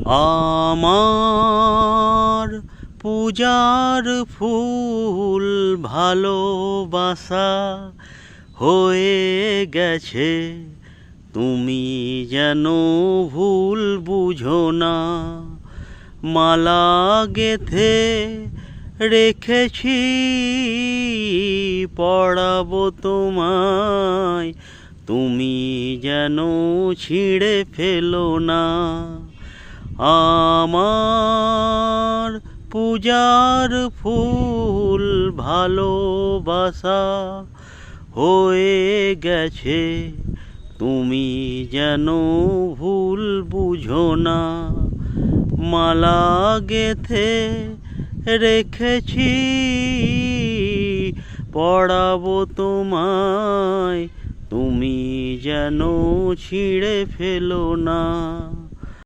আমার পূজার ফুল ভালোবাসা হয়ে গেছে, তুমি যেন ভুল বুঝো না। মালা গেথে রেখেছি, পড়াবো তোমায়, তুমি যেন ছিঁড়ে ফেলো না। আমার পূজার ফুল ভালোবাসা হয়ে গেছে, তুমি যেন ভুল বুঝো না। মালা গেথে রেখেছি, পড়াবো তোমায়, তুমি যেন ছিঁড়ে ফেলো না।